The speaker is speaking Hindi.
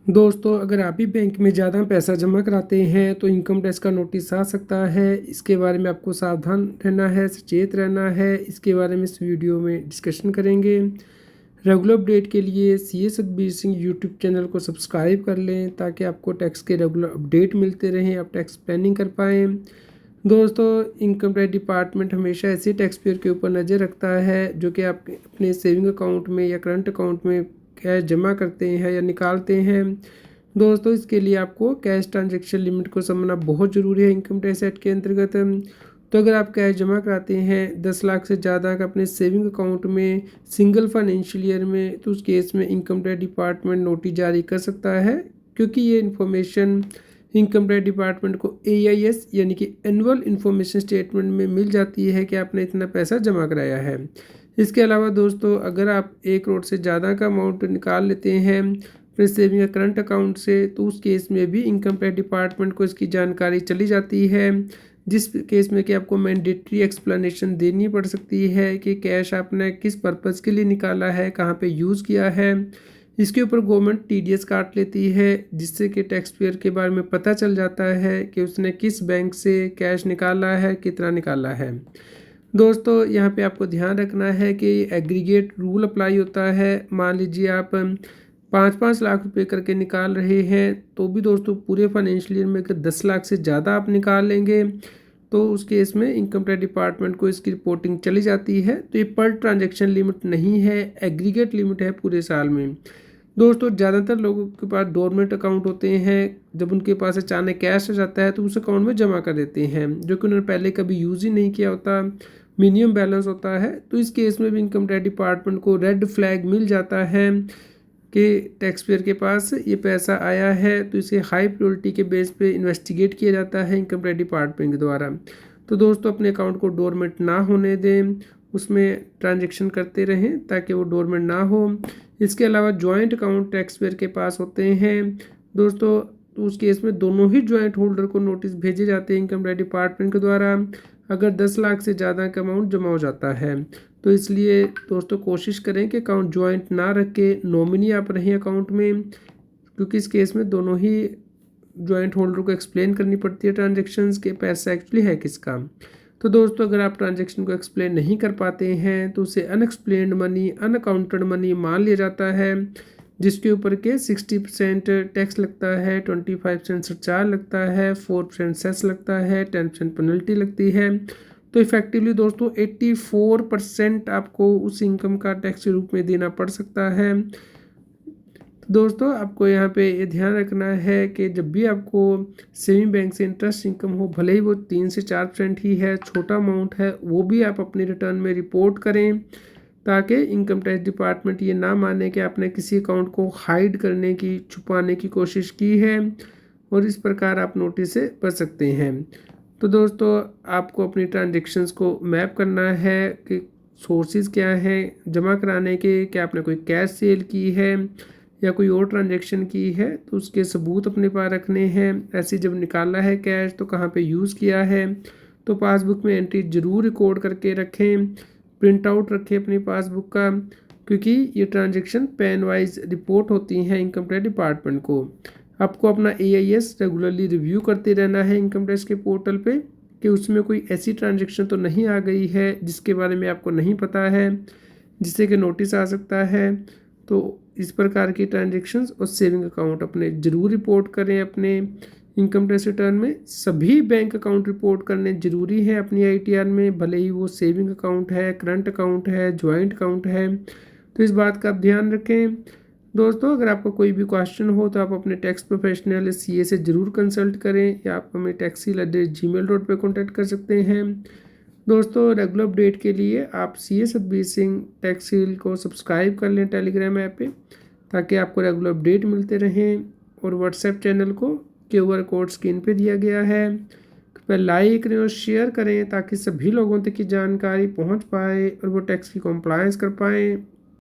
दोस्तों, अगर आप भी बैंक में ज़्यादा पैसा जमा कराते हैं तो इनकम टैक्स का नोटिस आ सकता है। इसके बारे में आपको सावधान रहना है, सचेत रहना है। इसके बारे में इस वीडियो में डिस्कशन करेंगे। रेगुलर अपडेट के लिए सी ए सतबीर सिंह यूट्यूब चैनल को सब्सक्राइब कर लें ताकि आपको टैक्स के रेगुलर अपडेट मिलते रहें, आप टैक्स प्लानिंग कर पाएँ। दोस्तों, इनकम टैक्स डिपार्टमेंट हमेशा ऐसे टैक्स पेयर के ऊपर नज़र रखता है जो कि आप अपने सेविंग अकाउंट में या करंट अकाउंट में कैश जमा करते हैं या निकालते हैं। दोस्तों, इसके लिए आपको कैश ट्रांजैक्शन लिमिट को समझना बहुत ज़रूरी है इनकम टैक्स एक्ट के अंतर्गत। तो अगर आप कैश जमा कराते हैं 10 लाख से ज़्यादा का अपने सेविंग अकाउंट में सिंगल फाइनेंशियल ईयर में, तो उस केस में इनकम टैक्स डिपार्टमेंट नोटिस जारी कर सकता है, क्योंकि ये इन्फॉर्मेशन इनकम टैक्स डिपार्टमेंट को AIS यानी कि एनुअल इन्फॉर्मेशन स्टेटमेंट में मिल जाती है कि आपने इतना पैसा जमा कराया है। इसके अलावा दोस्तों, अगर आप 1 करोड़ से ज़्यादा का अमाउंट निकाल लेते हैं अपने सेविंग या करंट अकाउंट से, तो उस केस में भी इनकम टैक्स डिपार्टमेंट को इसकी जानकारी चली जाती है, जिस केस में कि आपको मैंडेटरी एक्सप्लेनेशन देनी पड़ सकती है कि कैश आपने किस पर्पज़ के लिए निकाला है, कहाँ पे यूज़ किया है। इसके ऊपर गवर्नमेंट TDS काट लेती है, जिससे कि टैक्स पेयर के बारे में पता चल जाता है कि उसने किस बैंक से कैश निकाला है, कितना निकाला है। दोस्तों, यहाँ पे आपको ध्यान रखना है कि एग्रीगेट रूल अप्लाई होता है। मान लीजिए आप 5-5 लाख रुपए करके निकाल रहे हैं, तो भी दोस्तों पूरे फाइनेंशियल ईयर में अगर 10 लाख से ज़्यादा आप निकाल लेंगे तो उस केस में इनकम टैक्स डिपार्टमेंट को इसकी रिपोर्टिंग चली जाती है। तो ये पर ट्रांजैक्शन लिमिट नहीं है, एग्रीगेट लिमिट है पूरे साल में। दोस्तों, ज़्यादातर लोगों के पास डोरमेंट अकाउंट होते हैं। जब उनके पास अचानक कैश आ जाता है तो उस अकाउंट में जमा कर देते हैं, जो कि उन्होंने पहले कभी यूज़ ही नहीं किया होता, मिनिमम बैलेंस होता है। तो इस केस में भी इनकम टैक्स डिपार्टमेंट को रेड फ्लैग मिल जाता है कि टैक्स पेयर के पास ये पैसा आया है, तो इसे हाई प्रायोरिटी के बेस पे इन्वेस्टिगेट किया जाता है इनकम टैक्स डिपार्टमेंट के द्वारा। तो दोस्तों, अपने अकाउंट को डोरमेंट ना होने दें, उसमें ट्रांजैक्शन करते रहें ताकि वो डोरमेंट ना हो। इसके अलावा जॉइंट अकाउंट टैक्स पेयर के पास होते हैं दोस्तों, तो उस केस में दोनों ही जॉइंट होल्डर को नोटिस भेजे जाते हैं इनकम टैक्स डिपार्टमेंट के द्वारा अगर 10 लाख से ज़्यादा का अमाउंट जमा हो जाता है। तो इसलिए दोस्तों, कोशिश करें कि अकाउंट जॉइंट ना रख के नॉमिनी आप रहें अकाउंट में, क्योंकि इस केस में दोनों ही जॉइंट होल्डर को एक्सप्लेन करनी पड़ती है ट्रांजेक्शन्स के पैसा एक्चुअली है किसका। तो दोस्तों, अगर आप ट्रांजैक्शन को एक्सप्लेन नहीं कर पाते हैं तो उसे अनएक्सप्लेन्ड मनी, अनअकाउंटेड मनी मान लिया जाता है, जिसके ऊपर के 60% टैक्स लगता है, 25% सरचार्ज लगता है, 4% सेस लगता है, 10% पेनल्टी लगती है। तो इफेक्टिवली दोस्तों 84% आपको उस इनकम का टैक्स के रूप में देना पड़ सकता है। दोस्तों, आपको यहाँ पे ये ध्यान रखना है कि जब भी आपको सेविंग बैंक से इंटरेस्ट इनकम हो, भले ही वो 3 से 4% ही है, छोटा अमाउंट है, वो भी आप अपने रिटर्न में रिपोर्ट करें, ताकि इनकम टैक्स डिपार्टमेंट ये ना माने कि आपने किसी अकाउंट को हाइड करने की, छुपाने की कोशिश की है, और इस प्रकार आप नोटिस से बच सकते हैं। तो दोस्तों, आपको अपनी ट्रांजेक्शन्स को मैप करना है कि सोर्सेज क्या हैं जमा कराने के, क्या आपने कोई कैश सेल की है या कोई और ट्रांजैक्शन की है, तो उसके सबूत अपने पास रखने हैं। ऐसे जब निकाला है कैश तो कहाँ पे यूज़ किया है, तो पासबुक में एंट्री ज़रूर रिकॉर्ड करके रखें, प्रिंट आउट रखें अपनी पासबुक का, क्योंकि ये ट्रांजैक्शन पैन वाइज रिपोर्ट होती हैं इनकम टैक्स डिपार्टमेंट को। आपको अपना AIS रेगुलरली रिव्यू करते रहना है इनकम टैक्स के पोर्टल पे कि उसमें कोई ऐसी ट्रांजैक्शन तो नहीं आ गई है जिसके बारे में आपको नहीं पता है, जिससे कि नोटिस आ सकता है। तो इस प्रकार की ट्रांजैक्शंस और सेविंग अकाउंट अपने ज़रूर रिपोर्ट करें अपने इनकम टैक्स रिटर्न में। सभी बैंक अकाउंट रिपोर्ट करने ज़रूरी है अपनी ITR में, भले ही वो सेविंग अकाउंट है, करंट अकाउंट है, जॉइंट अकाउंट है। तो इस बात का आप ध्यान रखें। दोस्तों, अगर आपका कोई भी क्वेश्चन हो तो आप अपने टैक्स प्रोफेशनल CA से ज़रूर कंसल्ट करें, या आप हमें taxil@gmail.com पर कॉन्टैक्ट कर सकते हैं। दोस्तों, रेगुलर अपडेट के लिए आप CA सतबीर सिंह टैक्सील को सब्सक्राइब कर लें टेलीग्राम ऐप पे, ताकि आपको रेगुलर अपडेट मिलते रहें। और व्हाट्सएप चैनल को QR कोड स्क्रीन पे दिया गया है, कृपया लाइक करें और शेयर करें ताकि सभी लोगों तक की जानकारी पहुंच पाए और वो टैक्स की कॉम्प्लायंस कर पाएँ।